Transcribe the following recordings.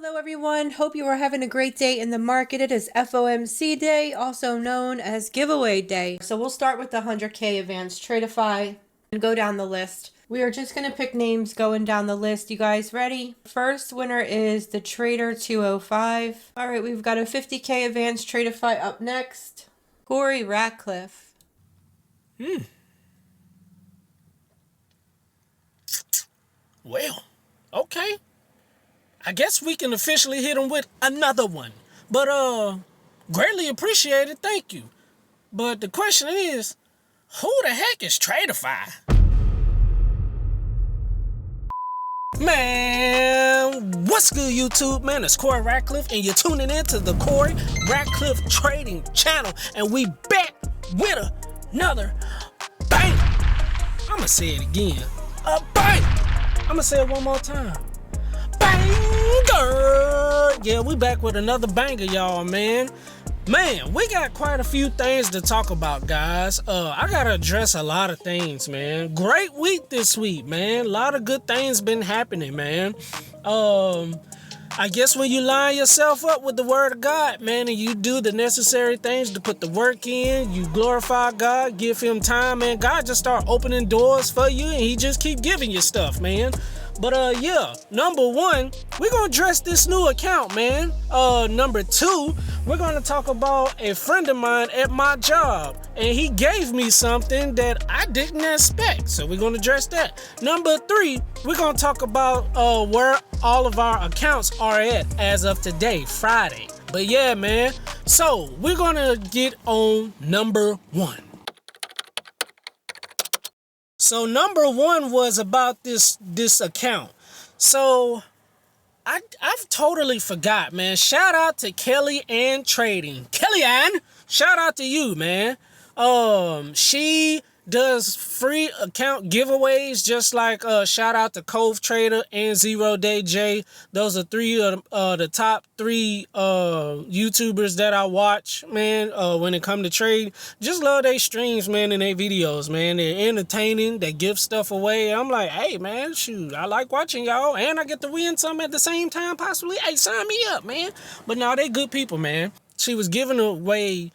Hello everyone, hope you are having a great day in the market. It is FOMC day, also known as giveaway day. So we'll start with the 100K advanced Tradeify and go down the list. We are just going to pick names going down the list. You guys ready? First winner is the Trader 205. All right, we've got a 50K advanced Tradeify up next. Corey Ratcliffe. Well, okay. I guess we can officially hit him with another one. But, greatly appreciated. Thank you. But the question is, who the heck is Tradeify? Man, what's good, YouTube? Man, it's Corey Ratcliffe, and you're tuning in to the Corey Ratcliffe Trading Channel. And we back with another bang. I'ma say it again. A bang. I'ma say it one more time. Banger! Yeah, we back with another banger, y'all, man. Man, we got quite a few things to talk about, guys. I gotta address a lot of things, man. Great week this week, man. A lot of good things been happening, man. I guess when you line yourself up with the word of God, man, and you do the necessary things to put the work in, you glorify God, give him time, man, God just start opening doors for you, and he just keep giving you stuff, man. But yeah, number one, we're gonna address this new account, man. Number two, we're gonna talk about a friend of mine at my job, and he gave me something that I didn't expect, so we're gonna address that. Number three, we're gonna talk about where all of our accounts are at as of today, Friday. But yeah, man, so we're gonna get on number one. So number one was about this account. So I've totally forgot, man. Shout out to Kellyanne Trading. Kellyanne, shout out to you, man. She does free account giveaways, just like shout out to Cove Trader and 0 Day J. Those are three of the top three YouTubers that I watch, man, when it come to trade. Just love their streams, man, and their videos, man. They're entertaining, they give stuff away. I'm like, hey, man, shoot, I like watching y'all, and I get to win some at the same time, possibly. Hey, sign me up, man. But no, they good people, man. She was giving away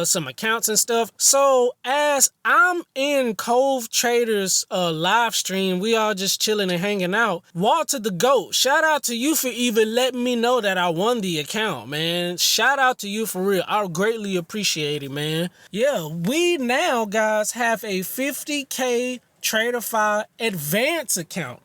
some accounts and stuff. So as I'm in Cove Traders live stream, we all just chilling and hanging out. Walter the GOAT, shout out to you for even letting me know that I won the account, man. Shout out to you for real. I greatly appreciate it, man. Yeah, we now, guys, have a 50K Tradeify advance account.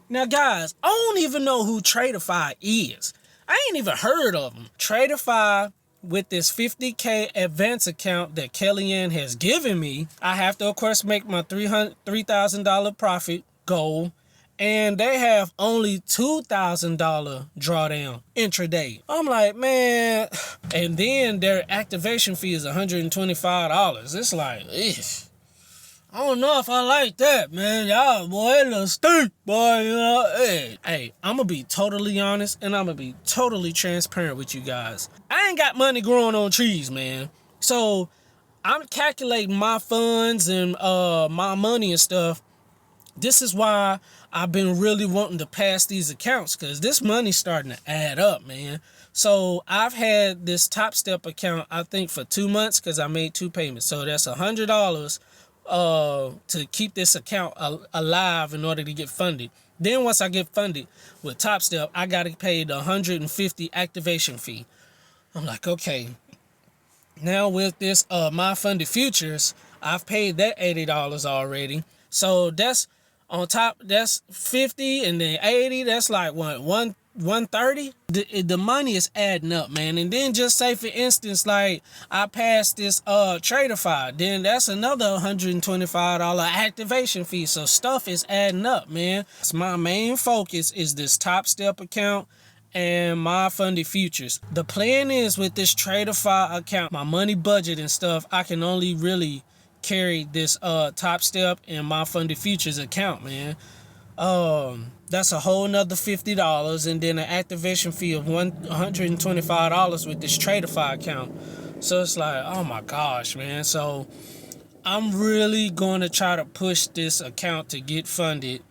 Now, guys, I don't even know who Tradeify is. I ain't even heard of them. Tradeify, with this 50K advance account that Kellyanne has given me, I have to, of course, make my $3,000 profit goal. And they have only $2,000 drawdown intraday. I'm like, man. And then their activation fee is $125. It's like, ugh. I don't know if I like that, man. Y'all, boy, it looks stink, boy, you know. Hey, I'm going to be totally honest, and I'm going to be totally transparent with you guys. I ain't got money growing on trees, man. So I'm calculating my funds and my money and stuff. This is why I've been really wanting to pass these accounts, because this money's starting to add up, man. So I've had this Top Step account, I think, for 2 months, because I made 2 payments. So that's $100 to keep this account alive in order to get funded. Then once I get funded with Top Step, I got to pay the $150 activation fee. I'm like, okay. Now with this My Funded Futures, I've paid that $80 already. So that's on top, that's 50, and then 80, that's like what, 130. The money is adding up, man. And then just say, for instance, like I passed this Tradeify, then that's another $125 activation fee. So stuff is adding up, man. So my main focus is this Top Step account and My Funded Futures. The plan is, with this Tradeify account, my money budget and stuff, I can only really carry this Top Step and My Funded Futures account, man. That's a whole nother $50, and then an activation fee of $125 with this Tradeify account. So it's like, oh my gosh, man. So I'm really going to try to push this account to get funded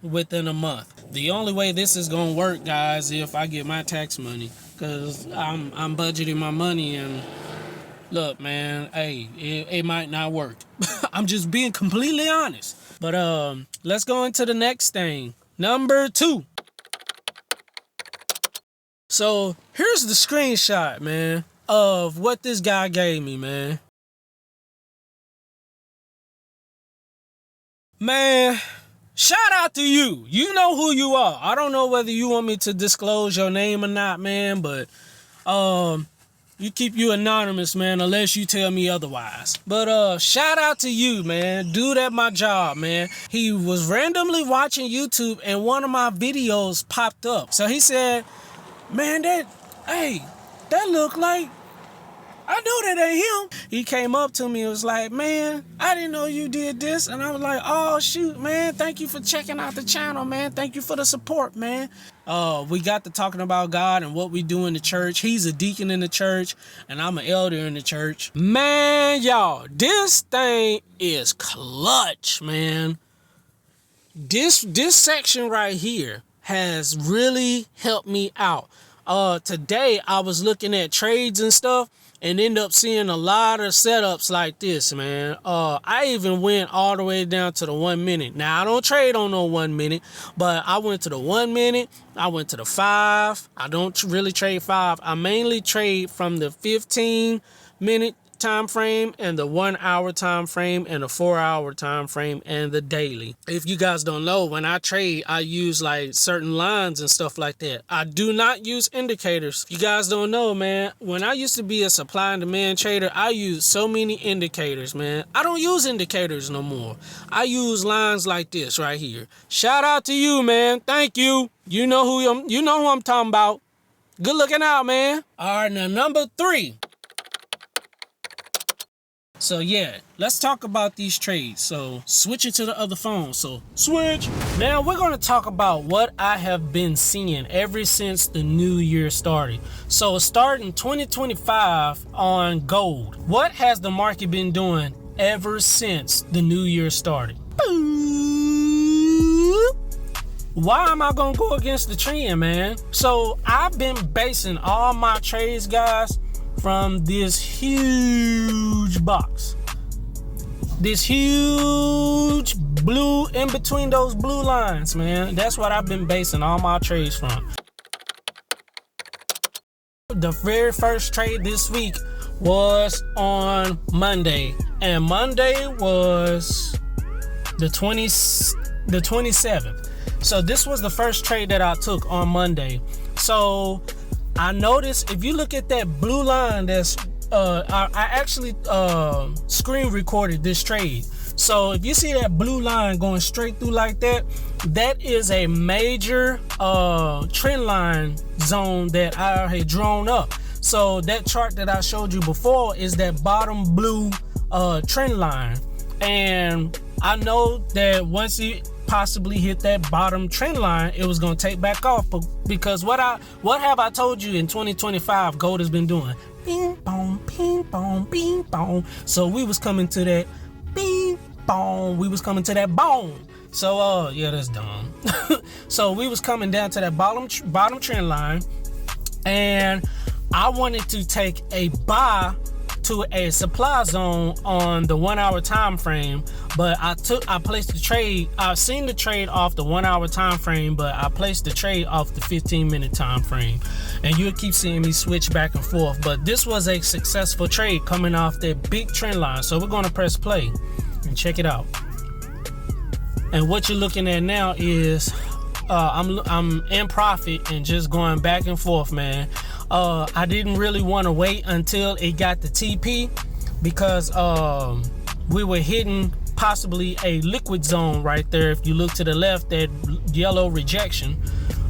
within a month. The only way this is gonna work, guys, if I get my tax money, because I'm budgeting my money, and look, man, hey, it might not work. I'm just being completely honest. But let's go into the next thing. Number 2. So here's the screenshot, man, of what this guy gave me, man. Man, shout out to you. You know who you are. I don't know whether you want me to disclose your name or not, man, but you keep you anonymous, man, unless you tell me otherwise. But shout out to you, man. Dude at my job, man. He was randomly watching YouTube and one of my videos popped up. So he said, man, that look like, I know that ain't him. He came up to me and was like, man, I didn't know you did this. And I was like, oh, shoot, man. Thank you for checking out the channel, man. Thank you for the support, man. We got to talking about God and what we do in the church. He's a deacon in the church, and I'm an elder in the church. Man, y'all, this thing is clutch, man. This section right here has really helped me out. Today, I was looking at trades and stuff, and end up seeing a lot of setups like this, man. I even went all the way down to the 1 minute. Now, I don't trade on no 1 minute, but I went to the 1 minute. I went to the 5. I don't really trade 5. I mainly trade from the 15-minute time frame and the 1 hour time frame and the 4 hour time frame and the daily. If you guys don't know, when I trade, I use like certain lines and stuff like that. I do not use indicators. If you guys don't know, man, when I used to be a supply and demand trader, I used so many indicators, man. I don't use indicators no more. I use lines like this right here. Shout out to you, man. Thank you. You know who I'm talking about. Good looking out, man. All right, now number 3. So yeah, let's talk about these trades. So switching to the other phone. So switch. Now we're going to talk about what I have been seeing ever since the new year started. So starting 2025 on gold. What has the market been doing ever since the new year started? Why am I going to go against the trend, man? So I've been basing all my trades, guys, from this huge box. This huge blue, in between those blue lines, man. That's what I've been basing all my trades from. The very first trade this week was on Monday. And Monday was the 27th. So this was the first trade that I took on Monday. So I noticed, if you look at that blue line, that's I actually screen recorded this trade. So if you see that blue line going straight through like that, that is a major trend line zone that I had drawn up. So that chart that I showed you before is that bottom blue trend line, and I know that once it possibly hit that bottom trend line, it was going to take back off, because what have I told you in 2025 gold has been doing? Bing bong, ping bong, bing bong. So we was coming to that bing bong, we was coming to that bone. So yeah, that's dumb. So we was coming down to that bottom trend line, and I wanted to take a buy to a supply zone on the 1 hour time frame, but I placed the trade. I've seen the trade off the 1 hour time frame, but I placed the trade off the 15-minute time frame, and you'll keep seeing me switch back and forth. But this was a successful trade coming off that big trend line. So we're going to press play and check it out. And what you're looking at now is I'm in profit and just going back and forth, man. I didn't really want to wait until it got the TP, because we were hitting possibly a liquid zone right there. If you look to the left, that yellow rejection,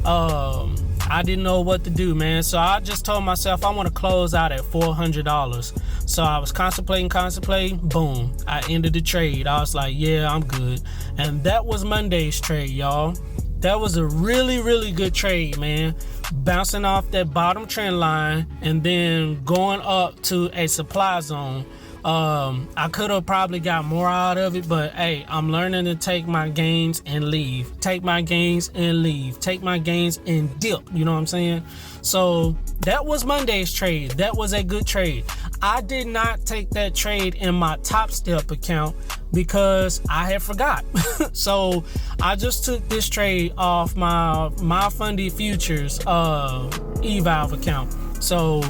I didn't know what to do, man. So I just told myself I want to close out at $400. So I was contemplating. Boom, I ended the trade. I was like, yeah, I'm good. And that was Monday's trade, y'all. That was a really, really good trade, man. Bouncing off that bottom trend line and then going up to a supply zone. I could have probably got more out of it, but hey, I'm learning to take my gains and leave. Take my gains and leave. Take my gains and dip. You know what I'm saying? So that was Monday's trade. That was a good trade. I did not take that trade in my Top Step account because I had forgot. So I just took this trade off my Fundy Futures eValve account. So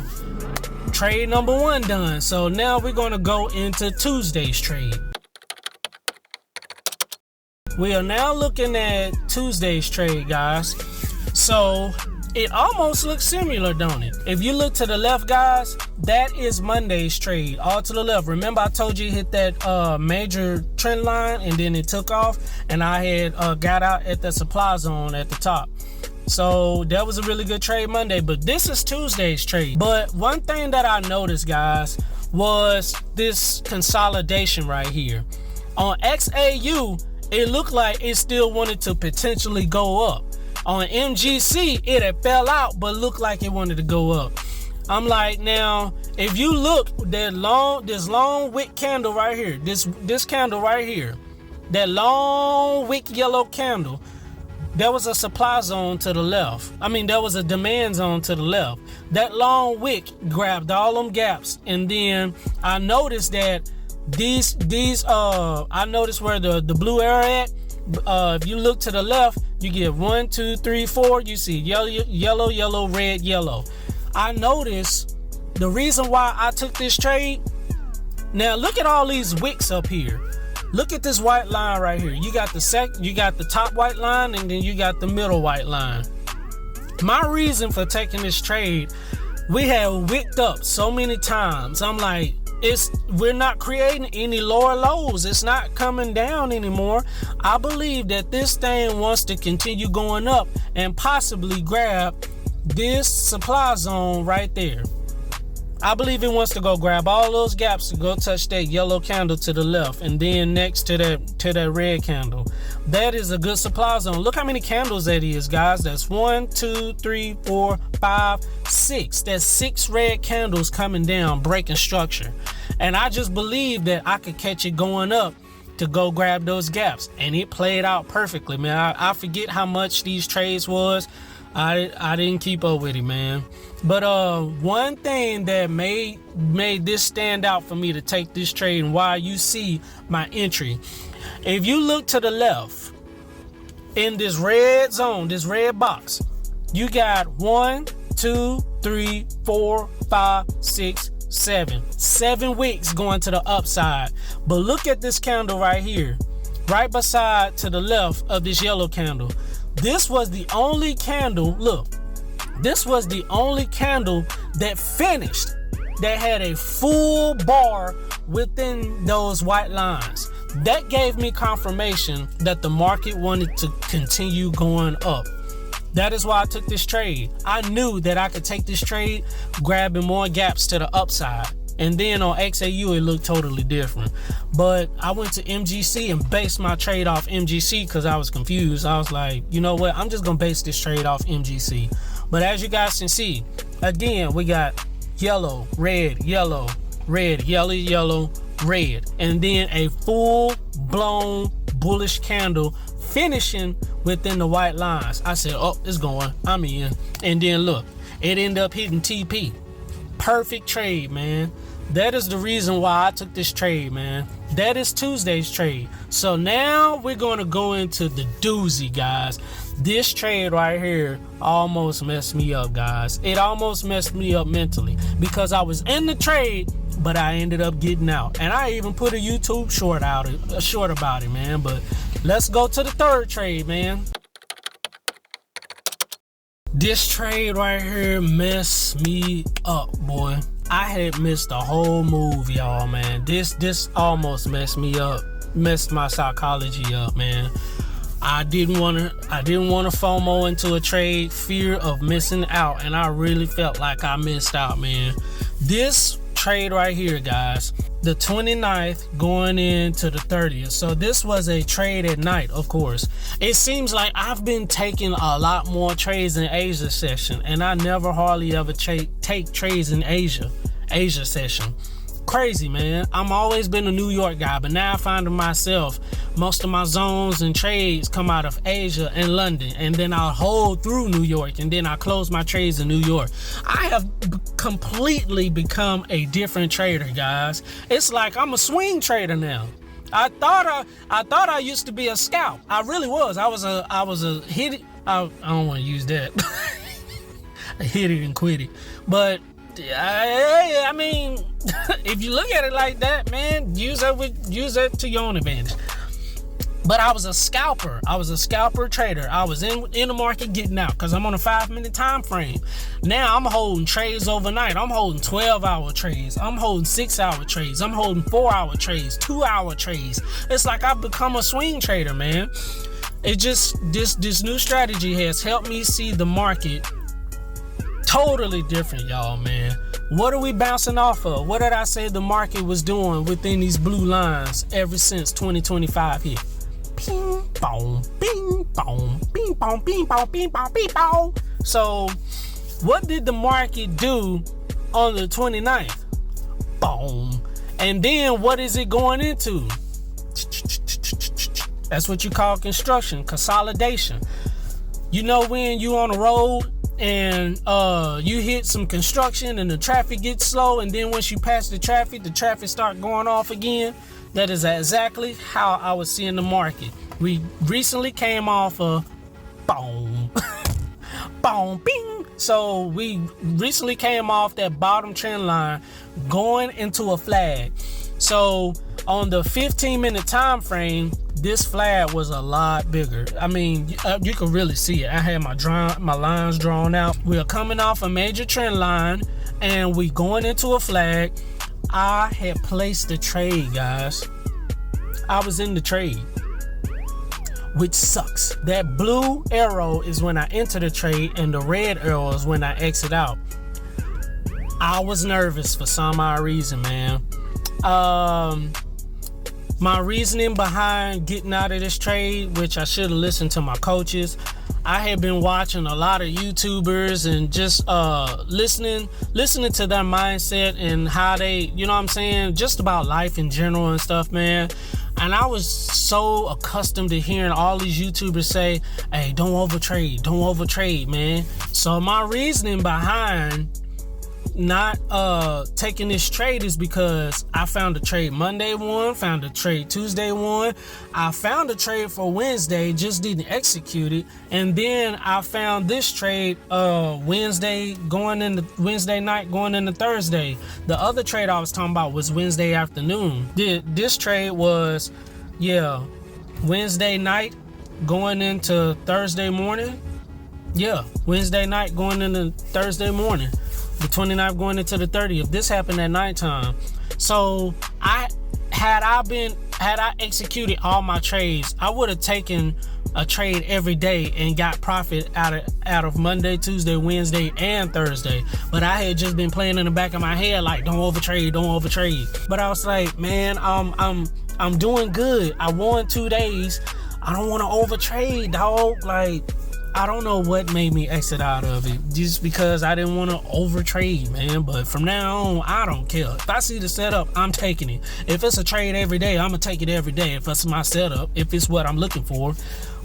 trade number 1 done. So now we're gonna go into Tuesday's trade. We are now looking at Tuesday's trade, guys. So it almost looks similar, don't it? If you look to the left, guys, that is Monday's trade, all to the left. Remember I told you hit that major trend line and then it took off, and I had got out at the supply zone at the top. So that was a really good trade Monday, but this is Tuesday's trade. But one thing that I noticed, guys, was this consolidation right here. On XAU, it looked like it still wanted to potentially go up. On MGC, it had fell out, but looked like it wanted to go up. I'm like, now, if you look, this long wick candle right here, this candle right here, that long wick yellow candle, there was a supply zone to the left. I mean, there was a demand zone to the left. That long wick grabbed all them gaps, and then I noticed that I noticed where the blue arrow at. If you look to the left, you get 1, 2, 3, 4. You see yellow, yellow, yellow, red, yellow. I noticed the reason why I took this trade. Now look at all these wicks up here. Look at this white line right here. You got the top white line, and then you got the middle white line. My reason for taking this trade, we have wicked up so many times. I'm like, we're not creating any lower lows. It's not coming down anymore. I believe that this thing wants to continue going up and possibly grab this supply zone right there. I believe it wants to go grab all those gaps to go touch that yellow candle to the left, and then next to that red candle. That is a good supply zone. Look how many candles that is, guys. That's 1, 2, 3, 4, 5, 6. That's 6 red candles coming down, breaking structure. And I just believe that I could catch it going up to go grab those gaps, and it played out perfectly, man. I forget how much these trades was. I didn't keep up with it, man. But one thing that made this stand out for me to take this trade, and why you see my entry, if you look to the left in this red zone, this red box, you got 1, 2, 3, 4, 5, 6, 7 wicks going to the upside. But look at this candle right here, right beside to the left of this yellow candle. This was the only candle, look, this was the only candle that finished, that had a full bar within those white lines. That gave me confirmation that the market wanted to continue going up. That is why I took this trade. I knew that I could take this trade, grabbing more gaps to the upside. And then on XAU, it looked totally different. But I went to MGC and based my trade off MGC because I was confused. I was like, you know what? I'm just going to base this trade off MGC. But as you guys can see, again, we got yellow, red, yellow, red, yellow, yellow, red. And then a full-blown bullish candle finishing within the white lines. I said, oh, it's going. I'm in. And then look, it ended up hitting TP. Perfect trade, man. That is the reason why I took this trade, man. That is Tuesday's trade. So now we're going to go into the doozy, guys. This trade right here almost messed me up, guys. It almost messed me up mentally because I was in the trade, but I ended up getting out. And I even put a YouTube short about it, man. But let's go to the third trade, man. This trade right here messed me up, boy. I had missed the whole move, y'all, man. This almost messed me up, messed my psychology up, man. I didn't want to FOMO into a trade, fear of missing out, and I really felt like I missed out, man. This trade right here, guys, the 29th going into the 30th. So this was a trade at night, of course. It seems like I've been taking a lot more trades in Asia session, and I never hardly ever take trades in Asia session. crazy, man. I'm always been a New York guy, but now I find myself, most of my zones and trades come out of Asia and London, and then I'll hold through New York, and then I close my trades in New York. I have completely become a different trader, guys. It's like I'm a swing trader now. I thought I used to be a scalp. I really was. I was a hit it. I don't want to use that. I hit it and quit it. But I mean, if you look at it like that, man, use that to your own advantage. But I was a scalper. I was a scalper trader. I was in the market getting out because I'm on a 5-minute time frame. Now I'm holding trades overnight. I'm holding 12-hour trades. I'm holding 6-hour trades. I'm holding 4-hour trades, 2-hour trades. It's like I've become a swing trader, man. It just, this new strategy has helped me see the market totally different, y'all, man. What are we bouncing off of? What did I say the market was doing within these blue lines ever since 2025 hit? Ping, bong, bing, bong, bing, bong, bing, bong, bing, bong, bing, bong. So, what did the market do on the 29th? Boom. And then what is it going into? That's what you call construction, consolidation. You know when you on the road and you hit some construction and the traffic gets slow, and then once you pass the traffic start going off again? That is exactly how I was seeing the market. We recently came off a boom, boom, bing. So we recently came off that bottom trend line going into a flag. So on the 15-minute time frame, this flag was a lot bigger. I mean, you could really see it. I had my lines drawn out. We are coming off a major trend line and we going into a flag. I had placed the trade, guys. I was in the trade, which sucks. That blue arrow is when I enter the trade and the red arrow is when I exit out. I was nervous for some odd reason, man. My reasoning behind getting out of this trade, which I should have listened to my coaches. I had been watching a lot of YouTubers and just listening to their mindset and how they, you know what I'm saying, just about life in general and stuff, man. And I was so accustomed to hearing all these YouTubers say, hey, don't overtrade, man. So my reasoning behind not taking this trade is because I found a trade Monday one, found a trade Tuesday one, I found a trade for Wednesday, just didn't execute it, and then I found this trade Wednesday night going into Thursday. The other trade I was talking about was Wednesday afternoon. This trade was Wednesday night going into Thursday morning. Wednesday night going into Thursday morning. The 29th going into the 30th. This happened at nighttime. So had I executed all my trades, I would have taken a trade every day and got profit out of Monday, Tuesday, Wednesday, and Thursday. But I had just been playing in the back of my head like, don't overtrade. But I was like, man, I'm doing good. I won 2 days. I don't want to overtrade, dog. Like, I don't know what made me exit out of it, just because I didn't want to overtrade, man. But from now on, I don't care. If I see the setup, I'm taking it. If it's a trade every day, I'm gonna take it every day. If it's my setup, if it's what I'm looking for.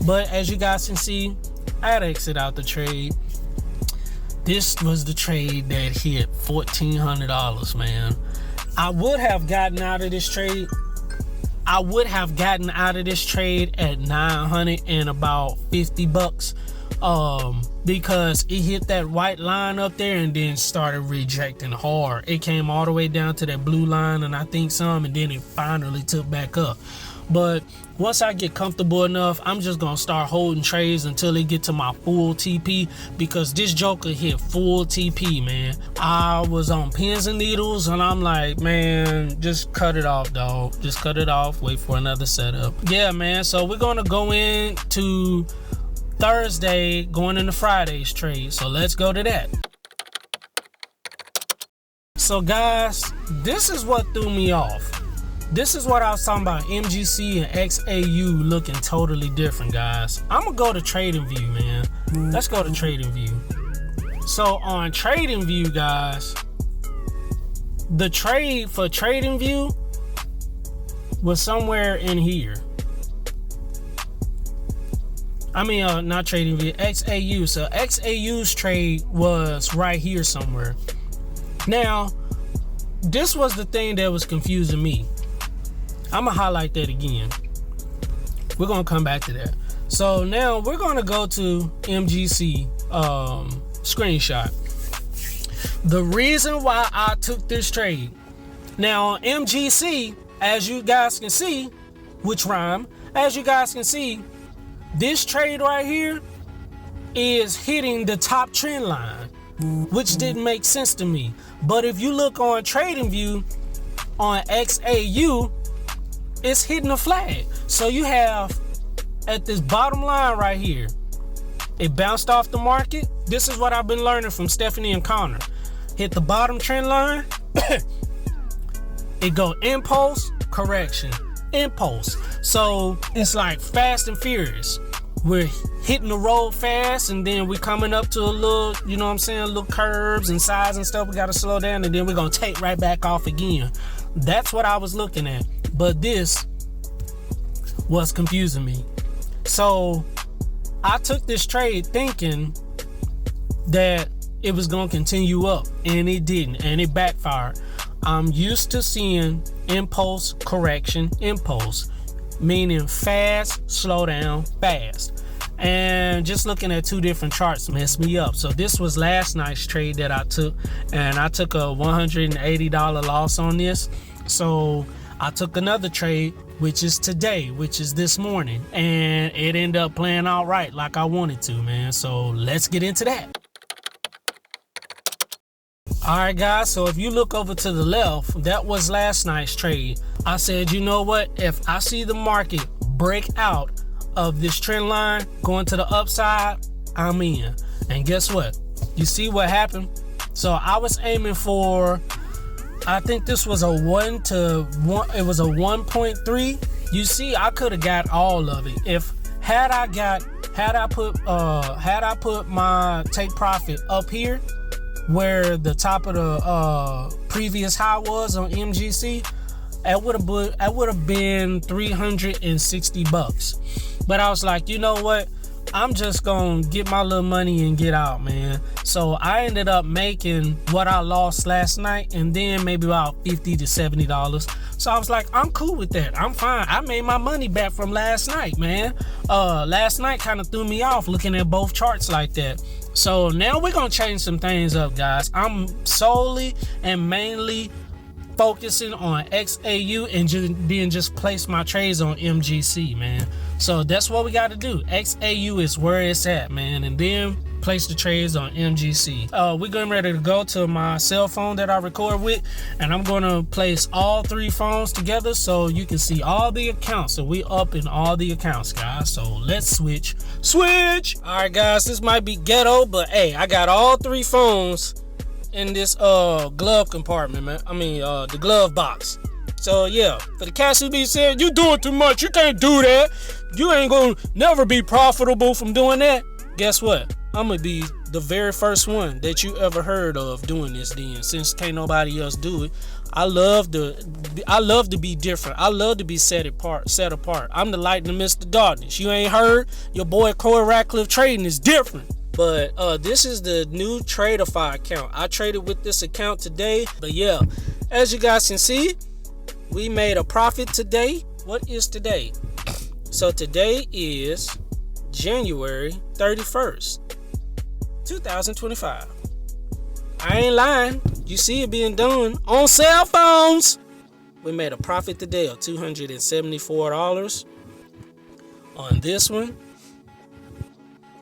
But as you guys can see, I had to exit out the trade. This was the trade that hit $1,400, man. I would have gotten out of this trade. at $900 and about $50. Because it hit that white line up there and then started rejecting hard. It came all the way down to that blue line and I think some, and then it finally took back up. But once I get comfortable enough, I'm just gonna start holding trades until it get to my full TP, because this joker hit full TP, man. I was on pins and needles and I'm like, man, just cut it off, dog. Just cut it off, wait for another setup. Yeah, man, so we're gonna go into Thursday going into Friday's trade. So let's go to that. So guys, this is what threw me off. This is what I was talking about, MGC and XAU looking totally different, guys. I'm gonna go to TradingView, man. Let's go to TradingView. So on TradingView, guys, the trade for TradingView was somewhere in here. I mean, not TradingView, XAU. So XAU's trade was right here somewhere. Now, this was the thing that was confusing me. I'm gonna highlight that again. We're gonna come back to that. So now we're gonna go to MGC screenshot. The reason why I took this trade. Now MGC, as you guys can see, which rhyme, as you guys can see, this trade right here is hitting the top trend line, which didn't make sense to me. But if you look on TradingView on XAU, it's hitting a flag. So you have at this bottom line right here, it bounced off the market. This is what I've been learning from Stephanie and Connor. Hit the bottom trend line, it go impulse, correction, impulse. So it's like fast and furious. We're hitting the road fast, and then we coming up to a little, you know what I'm saying, little curves and sides and stuff. We got to slow down, and then we're going to take right back off again. That's what I was looking at. But this was confusing me. So I took this trade thinking that it was going to continue up, and it didn't, and it backfired. I'm used to seeing impulse, correction, impulse, meaning fast, slow down, fast. And just looking at two different charts messed me up. So this was last night's trade that I took, and I took a $180 loss on this. So I took another trade, which is today, which is this morning, and it ended up playing out right like I wanted to, man. So let's get into that. All right, guys, so if you look over to the left, that was last night's trade. I said, you know what? If I see the market break out of this trend line going to the upside, I'm in. And guess what? You see what happened? So I was aiming for, I think this was a 1 to 1. It was a 1.3. You see, I could have got all of it. Had I put my take profit up here, where the top of the previous high was on MGC, it would have been $360. But I was like, you know what? I'm just gonna get my little money and get out, man. So I ended up making what I lost last night, and then maybe about $50 to $70. So I was like, I'm cool with that. I'm fine. I made my money back from last night, man. Last night kind of threw me off looking at both charts like that. So now we're gonna change some things up, guys. I'm solely and mainly focusing on XAU and then just place my trades on MGC, man. So that's what we got to do. XAU is where it's at, man, and then place the trades on MGC. We're getting ready to go to my cell phone that I record with, and I'm going to place all three phones together so you can see all the accounts. So we up in all the accounts, guys. So let's switch. All right, guys, this might be ghetto, but hey, I got all three phones in this glove compartment, man. I mean the glove box. So yeah, for the cats who be saying you doing too much, you can't do that, you ain't gonna never be profitable from doing that. Guess what? I'm gonna be the very first one that you ever heard of doing this then, since can't nobody else do it. I love to be different. I love to be set apart. I'm the light in the midst of darkness. You ain't heard? Your boy Corey Ratcliffe Trading is different. But this is the new Tradeify account. I traded with this account today. But yeah, as you guys can see, we made a profit today. What is today? So today is January 31st, 2025. I ain't lying. You see it being done on cell phones. We made a profit today of $274 on this one.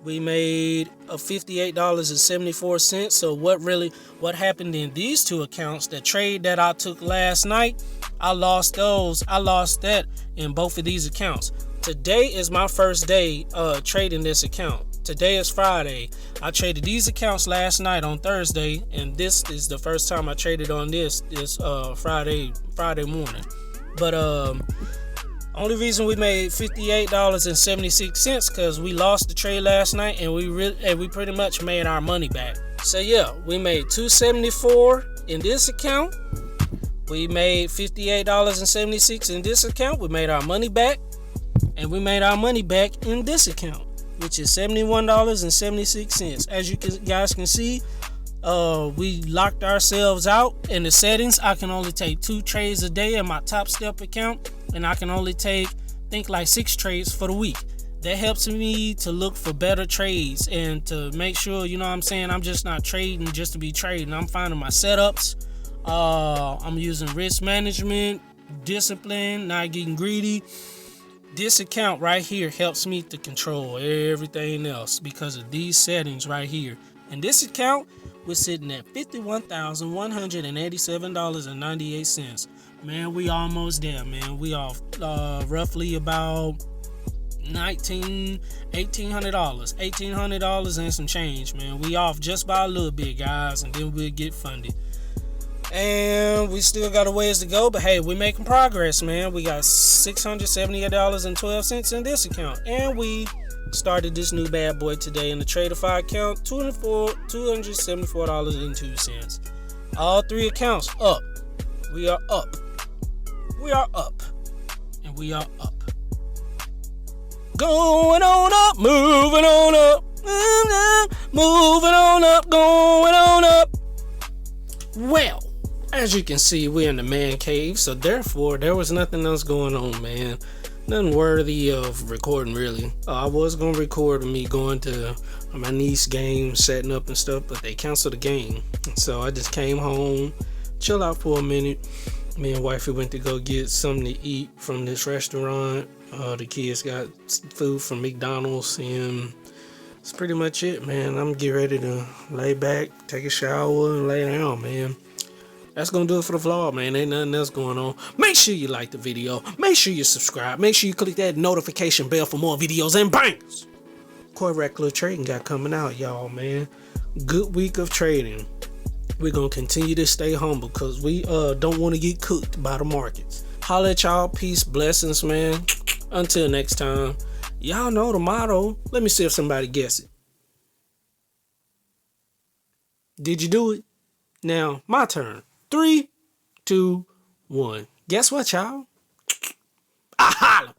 We made a $58.74. So what happened in these two accounts? The trade that I took last night, I lost that in both of these accounts. Today is my first day trading this account. Today is Friday. I traded these accounts last night on Thursday, and this is the first time I traded on this Friday morning. But only reason we made $58.76 because we lost the trade last night, and we pretty much made our money back. So yeah, we made $274 in this account, We made $58.76 in this account. We made our money back. And we made our money back in this account, which is $71.76. As you guys can see, we locked ourselves out in the settings. I can only take 2 trades a day in my Top Step account, and I can only take, I think, like 6 trades for the week. That helps me to look for better trades and to make sure, you know what I'm saying, I'm just not trading just to be trading. I'm finding my setups. I'm using risk management, discipline, not getting greedy. This account right here helps me to control everything else because of these settings right here. And this account, we're sitting at $51,187.98. Man, we almost there, man. We off roughly about $1,800 and some change, man. We off just by a little bit, guys, and then we'll get funded. And we still got a ways to go, but hey, we're making progress, man. We got $678.12 in this account, and we started this new bad boy today in the Tradeify account, $274.02. All 3 accounts up. We are up. We are up, and we are up. Going on up, moving on up, moving on up, going on up. Well, as you can see, we're in the man cave, so therefore there was nothing else going on, man. Nothing worthy of recording, really. I was gonna record me going to my niece's game, setting up and stuff, but they canceled the game. So I just came home, chill out for a minute. Me and wifey went to go get something to eat from this restaurant. The kids got food from McDonald's, and that's pretty much it, man. I'm getting ready to lay back, take a shower, and lay down, man. That's gonna do it for the vlog, man. Ain't nothing else going on. Make sure you like the video. Make sure you subscribe. Make sure you click that notification bell for more videos and bangers. Correct Little Trading got coming out, y'all, man. Good week of trading. We're gonna continue to stay humble because we don't want to get cooked by the markets. Holla at y'all. Peace, blessings, man. Until next time. Y'all know the motto. Let me see if somebody guess it. Did you do it? Now, my turn. 3, 2, 1. Guess what, y'all? I holla.